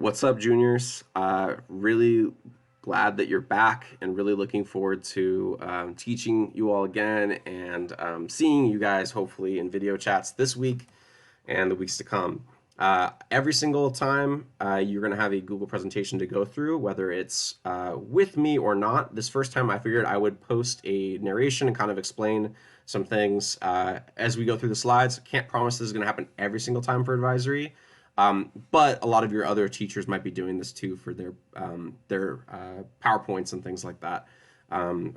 What's up, juniors? Really glad that you're back and really looking forward to teaching you all again and seeing you guys hopefully in video chats this week and the weeks to come. Every single time you're going to have a Google presentation to go through, whether it's with me or not. This first time I figured I would post a narration and kind of explain some things as we go through the slides. Can't promise this is going to happen every single time for advisory. But a lot of your other teachers might be doing this too for their PowerPoints and things like that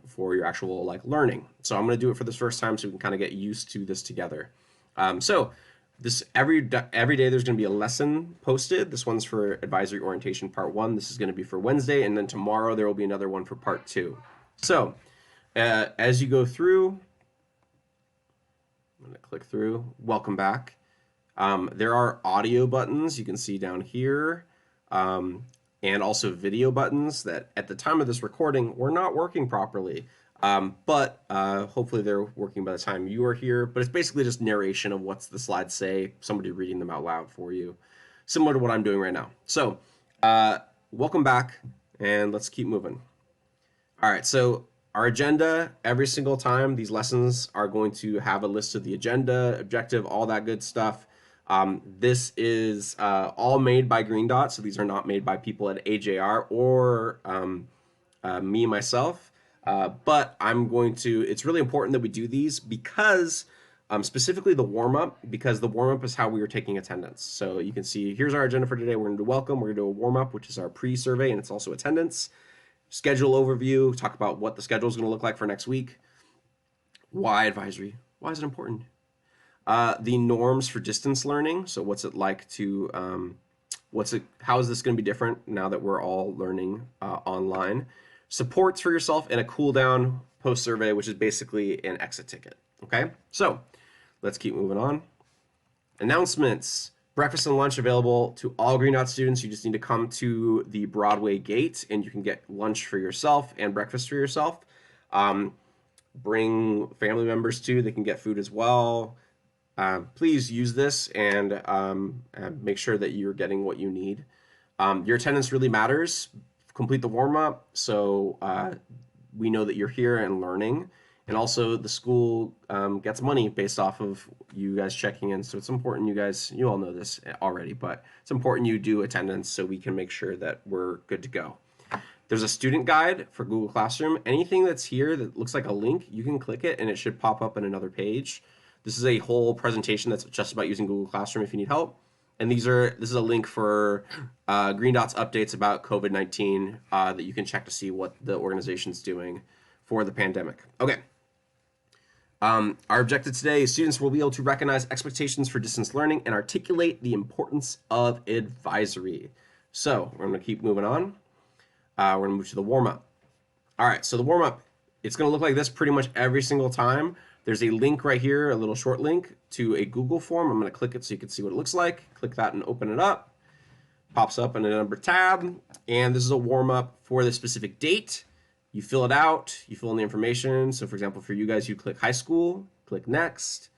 for your actual like learning. So I'm going to do it for this first time so we can kind of get used to this together. So this every day there's going to be a lesson posted. This one's for advisory orientation part 1. This is going to be for Wednesday, and then tomorrow there will be another one for part 2. So as you go through, I'm going to click through. Welcome back. There are audio buttons you can see down here, and also video buttons that at the time of this recording were not working properly. But hopefully they're working by the time you are here. But it's basically just narration of what's the slides say, somebody reading them out loud for you, similar to what I'm doing right now. So welcome back, and let's keep moving. All right, so our agenda, every single time, these lessons are going to have a list of the agenda, objective, all that good stuff. This is all made by Green Dot, so these are not made by people at AJR or me, myself. But I'm going to, it's really important that we do these because, specifically the warm-up, because the warm-up is how we are taking attendance. So you can see, here's our agenda for today. We're going to do welcome, we're going to do a warm-up, which is our pre-survey, and it's also attendance. Schedule overview, talk about what the schedule is going to look like for next week. Why advisory? Why is it important? The norms for distance learning. So what's it like to, how is this going to be different now that we're all learning online? Supports for yourself and a cool down post survey, which is basically an exit ticket. Okay, so let's keep moving on. Announcements. Breakfast and lunch available to all Green Dot students. You just need to come to the Broadway gate and you can get lunch for yourself and breakfast for yourself. Bring family members too. They can get food as well. Please use this and make sure that you're getting what you need. Your attendance really matters. Complete the warm-up so we know that you're here and learning. And also the school gets money based off of you guys checking in. So it's important you all know this already, but it's important you do attendance so we can make sure that we're good to go. There's a student guide for Google Classroom. Anything that's here that looks like a link, you can click it and it should pop up in another page. This is a whole presentation that's just about using Google Classroom if you need help. And this is a link for Green Dot's updates about COVID-19 that you can check to see what the organization's doing for the pandemic. Okay. Our objective today is students will be able to recognize expectations for distance learning and articulate the importance of advisory. So we're going to keep moving on. We're going to move to the warm-up. All right, so the warm-up, it's going to look like this pretty much every single time. There's a link right here, a little short link to a Google form. I'm going to click it so you can see what it looks like. Click that and open it up. Pops up in a number tab. And this is a warm-up for the specific date. You fill it out, you fill in the information. So for example, for you guys, you click high school, click next,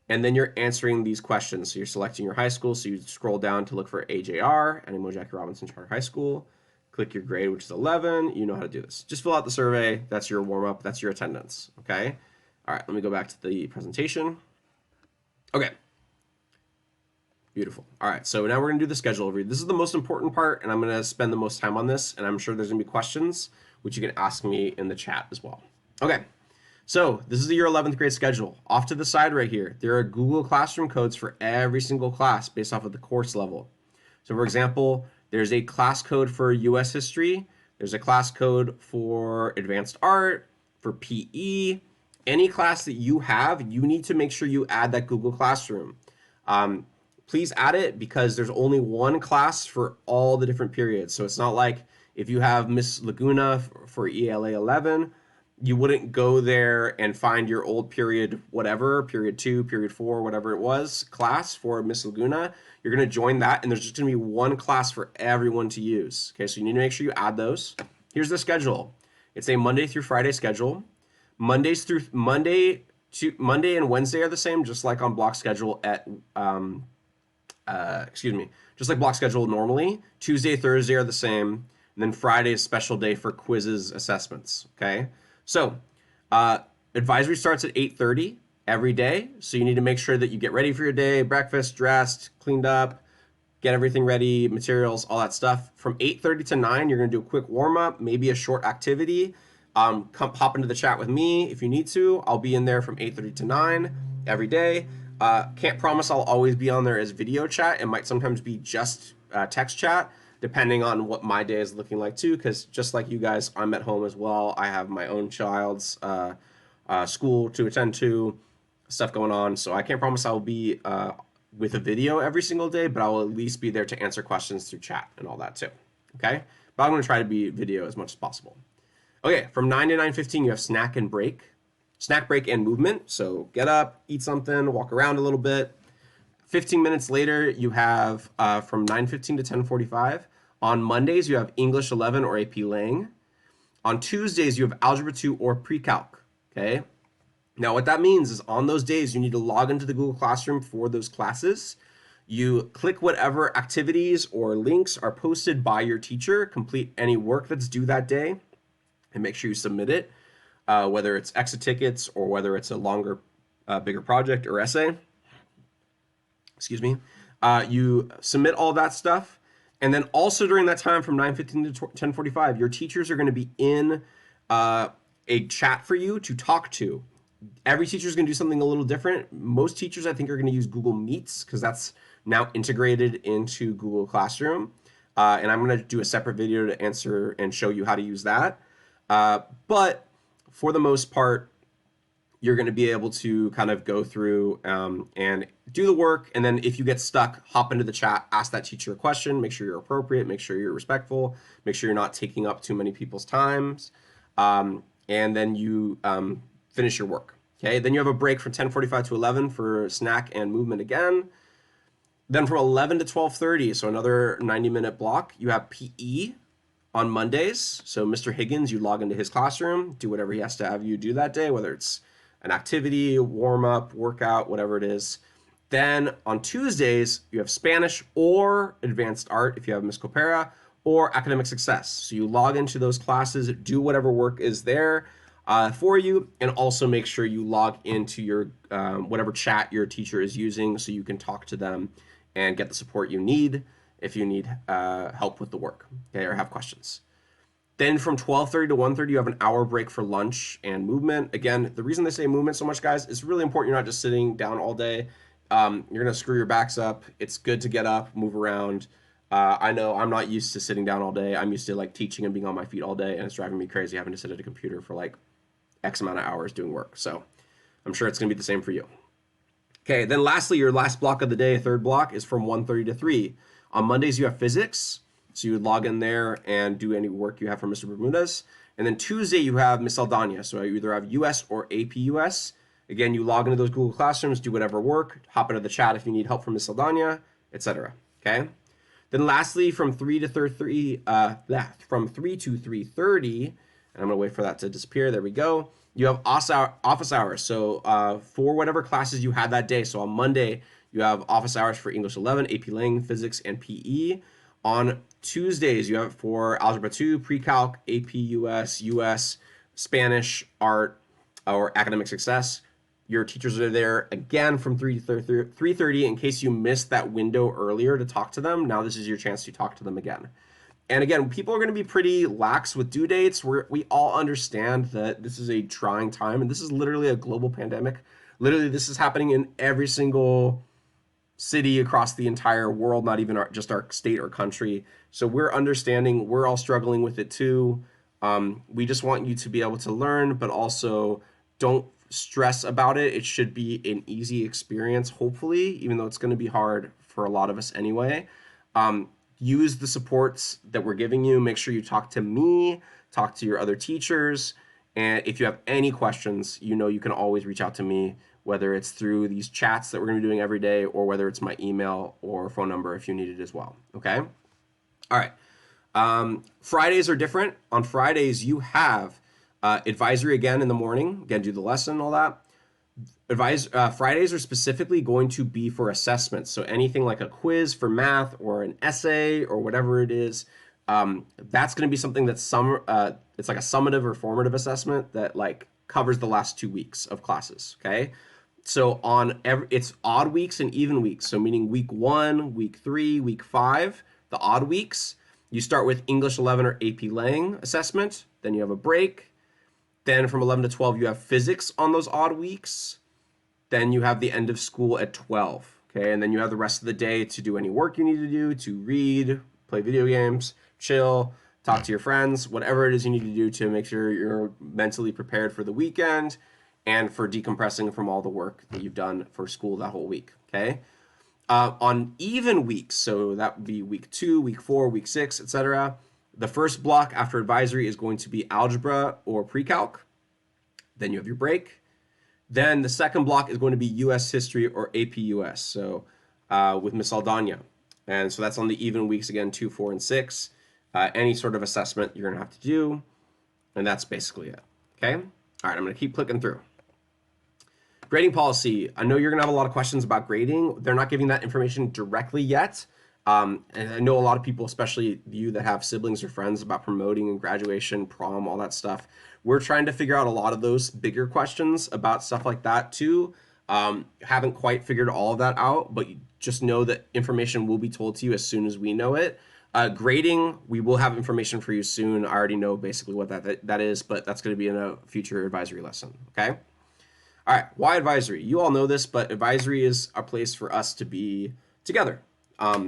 and then you're answering these questions. So you're selecting your high school. So you scroll down to look for AJR, Animal Jackie Robinson Charter High School. Click your grade, which is 11. You know how to do this. Just fill out the survey. That's your warm-up. That's your attendance. Okay. All right. Let me go back to the presentation. Okay. Beautiful. All right. So now we're going to do the schedule overview. This is the most important part, and I'm going to spend the most time on this. And I'm sure there's going to be questions, which you can ask me in the chat as well. Okay. So this is your 11th grade schedule. Off to the side right here, there are Google Classroom codes for every single class based off of the course level. So for example, there's a class code for US history. There's a class code for advanced art, for PE. Any class that you have, you need to make sure you add that Google Classroom. Please add it because there's only one class for all the different periods. So it's not like if you have Miss Laguna for ELA 11, you wouldn't go there and find your old period, whatever, period 2, period 4, whatever it was, class for Miss Laguna. You're going to join that, and there's just going to be one class for everyone to use. Okay, so you need to make sure you add those. Here's the schedule. It's a Monday through Friday schedule. Monday and Wednesday are the same, just like on block schedule at excuse me, just like block schedule normally. Tuesday, Thursday are the same. And then Friday is special day for quizzes, assessments. Okay. So uh, advisory starts at 8:30 every day. So you need to make sure that you get ready for your day, breakfast, dressed, cleaned up, get everything ready, materials, all that stuff. From 8:30 to 9, you're going to do a quick warm up, maybe a short activity. Come hop into the chat with me if you need to. I'll be in there from 8:30 to 9 every day. Can't promise I'll always be on there as video chat. It might sometimes be just text chat, depending on what my day is looking like too. Because just like you guys, I'm at home as well. I have my own child's school to attend to, stuff going on. So I can't promise I'll be with a video every single day, but I will at least be there to answer questions through chat and all that too. Okay, but I'm going to try to be video as much as possible. Okay, from 9 to 9:15, you have snack break and movement. So get up, eat something, walk around a little bit. 15 minutes later, you have from 9:15 to 10:45. On Mondays, you have English 11 or AP Lang. On Tuesdays, you have Algebra 2 or Pre-Calc. Okay. Now, what that means is on those days, you need to log into the Google Classroom for those classes. You click whatever activities or links are posted by your teacher, complete any work that's due that day, and make sure you submit it, whether it's exit tickets or whether it's a longer, bigger project or essay. Excuse me. You submit all that stuff. And then also during that time from 9:15 to 10:45, your teachers are going to be in a chat for you to talk to. Every teacher is going to do something a little different. Most teachers, I think, are going to use Google Meets because that's now integrated into Google Classroom. And I'm going to do a separate video to answer and show you how to use that. But for the most part, you're going to be able to kind of go through and do the work. And then if you get stuck, hop into the chat, ask that teacher a question, make sure you're appropriate, make sure you're respectful, make sure you're not taking up too many people's times. And then you finish your work. Okay, then you have a break from 10:45 to 11 for snack and movement again. Then from 11 to 12:30, so another 90-minute block, you have PE on Mondays. So Mr. Higgins, you log into his classroom, do whatever he has to have you do that day, whether it's an activity, warm up, workout, whatever it is. Then on Tuesdays, you have Spanish or advanced art if you have Miss Copera, or academic success. So you log into those classes, do whatever work is there for you, and also make sure you log into your whatever chat your teacher is using so you can talk to them and get the support you need if you need help with the work, okay, or have questions. Then from 12:30 to 1:30, you have an hour break for lunch and movement. Again, the reason they say movement so much, guys, it's really important you're not just sitting down all day. You're going to screw your backs up. It's good to get up, move around. I know I'm not used to sitting down all day. I'm used to like teaching and being on my feet all day, and it's driving me crazy having to sit at a computer for like X amount of hours doing work. So I'm sure it's going to be the same for you. Okay, then lastly, your last block of the day, third block, is from 1:30 to 3. On Mondays, you have physics. So you would log in there and do any work you have for Mr. Bermudez. And then Tuesday, you have Miss Aldana. So you either have US or AP US. Again, you log into those Google Classrooms, do whatever work, hop into the chat if you need help from Miss Aldana, etc. Okay? Then lastly, from 3 to 3, from 3 to 3:30, and I'm going to wait for that to disappear. There we go. You have office hours. So for whatever classes you had that day. So on Monday, you have office hours for English 11, AP Lang, Physics, and PE. On Tuesdays, you have it for Algebra 2, Pre-Calc, AP US, Spanish, Art, or Academic Success. Your teachers are there again from 3 to 3:30 in case you missed that window earlier to talk to them. Now this is your chance to talk to them again. And again, people are going to be pretty lax with due dates. We all understand that this is a trying time, and this is literally a global pandemic. Literally, this is happening in every single city across the entire world, not even just our state or country. So we're understanding, we're all struggling with it too. We just want you to be able to learn, but also don't stress about it. It should be an easy experience, hopefully, even though it's going to be hard for a lot of us anyway. Use the supports that we're giving you. Make sure you talk to me, talk to your other teachers. And if you have any questions, you know you can always reach out to me, whether it's through these chats that we're going to be doing every day or whether it's my email or phone number if you need it as well. Okay? All right. Fridays are different. On Fridays, you have advisory again in the morning. Again, do the lesson, all that. Fridays are specifically going to be for assessments. So anything like a quiz for math or an essay or whatever it is, that's going to be something that's it's like a summative or formative assessment that like covers the last 2 weeks of classes. Okay. So it's odd weeks and even weeks. So meaning week 1, week 3, week 5, the odd weeks, you start with English 11 or AP Lang assessment. Then you have a break. Then from 11 to 12, you have physics on those odd weeks. Then you have the end of school at 12. Okay. And then you have the rest of the day to do any work you need to do, to read, play video games, chill, talk to your friends, whatever it is you need to do to make sure you're mentally prepared for the weekend and for decompressing from all the work that you've done for school that whole week. Okay. On even weeks, so that would be week 2, week 4, week 6, etc. The first block after advisory is going to be algebra or pre-calc. Then you have your break. Then the second block is going to be U.S. history or AP US. So with Miss Aldana. And so that's on the even weeks again, 2, 4, and 6. Any sort of assessment you're going to have to do. And that's basically it. Okay. All right. I'm going to keep clicking through. Grading policy. I know you're going to have a lot of questions about grading. They're not giving that information directly yet. And I know a lot of people, especially you that have siblings or friends, about promoting and graduation, prom, all that stuff. We're trying to figure out a lot of those bigger questions about stuff like that too. Haven't quite figured all of that out, but just know that information will be told to you as soon as we know it. Grading, we will have information for you soon. I already know basically what that is, but that's going to be in a future advisory lesson. Okay. All right, why advisory? You all know this, but advisory is a place for us to be together.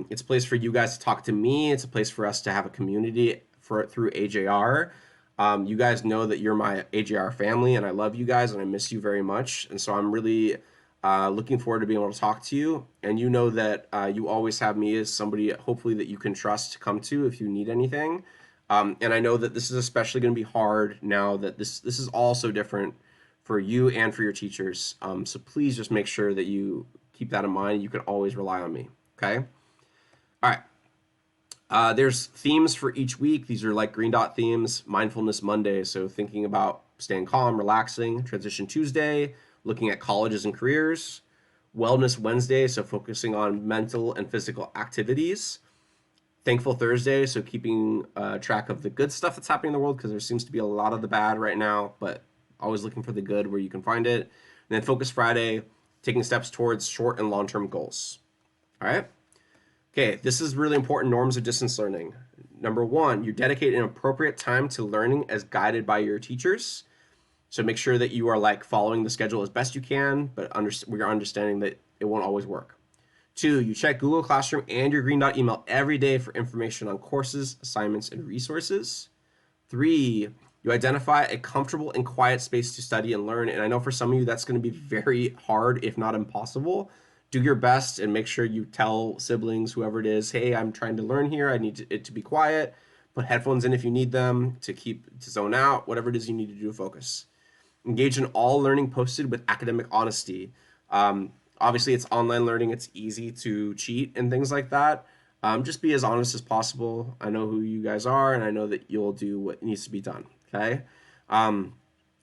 It's a place for you guys to talk to me. It's a place for us to have a community through AJR. You guys know that you're my AJR family, and I love you guys, and I miss you very much. And so I'm really looking forward to being able to talk to you. And you know that you always have me as somebody, hopefully, that you can trust to come to if you need anything. And I know that this is especially going to be hard now that this is all so different for you and for your teachers. So please just make sure that you keep that in mind. You can always rely on me. Okay. All right. There's themes for each week. These are like green dot themes. Mindfulness Monday, so thinking about staying calm, relaxing. Transition Tuesday, looking at colleges and careers. Wellness Wednesday, so focusing on mental and physical activities. Thankful Thursday, so keeping track of the good stuff that's happening in the world, because there seems to be a lot of the bad right now, but always looking for the good where you can find it. And then Focus Friday, taking steps towards short and long-term goals. All right. Okay, this is really important. Norms of distance learning. Number 1, you dedicate an appropriate time to learning as guided by your teachers. So make sure that you are like following the schedule as best you can, but we are understanding that it won't always work. 2, you check Google Classroom and your Green Dot email every day for information on courses, assignments, and resources. 3, you identify a comfortable and quiet space to study and learn. And I know for some of you that's going to be very hard, if not impossible. Do your best and make sure you tell siblings, whoever it is, hey, I'm trying to learn here. I need it to be quiet. Put headphones in if you need them to zone out, whatever it is you need to do to focus. Engage in all learning posted with academic honesty. Obviously, it's online learning. It's easy to cheat and things like that. Just be as honest as possible. I know who you guys are, and I know that you'll do what needs to be done. Okay.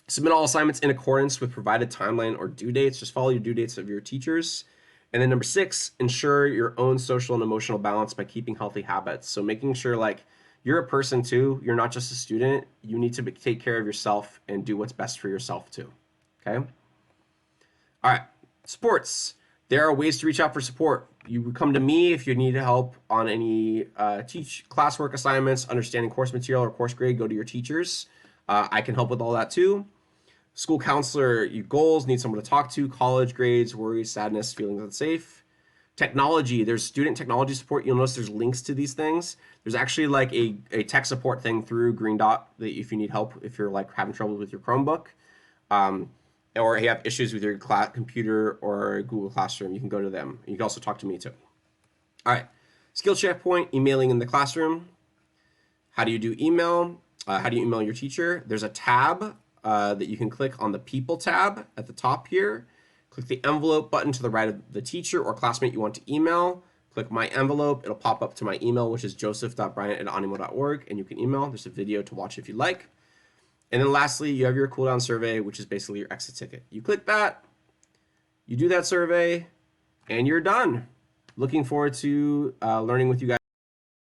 Submit all assignments in accordance with provided timeline or due dates. Just follow your due dates of your teachers. And then number 6, ensure your own social and emotional balance by keeping healthy habits. So making sure like you're a person too. You're not just a student. You need to take care of yourself and do what's best for yourself too. Okay. All right. Sports. There are ways to reach out for support. You come to me if you need help on any classwork assignments, understanding course material or course grade. Go to your teachers. I can help with all that too. School counselor, you goals, need someone to talk to, college grades, worries, sadness, feelings unsafe. Technology, there's student technology support. You'll notice there's links to these things. There's actually like a tech support thing through Green Dot that if you need help, if you're like having trouble with your Chromebook, or you have issues with your computer or Google Classroom, you can go to them. You can also talk to me too. All right, skill checkpoint, emailing in the classroom. How do you do email? How do you email your teacher? There's a tab that you can click on the People tab at the top here. Click the envelope button to the right of the teacher or classmate you want to email. Click My Envelope. It'll pop up to my email, which is joseph.bryant@animo.org, and you can email. There's a video to watch if you like. And then lastly, you have your cool down survey, which is basically your exit ticket. You click that, You do that survey, and you're done. Looking forward to learning with you guys.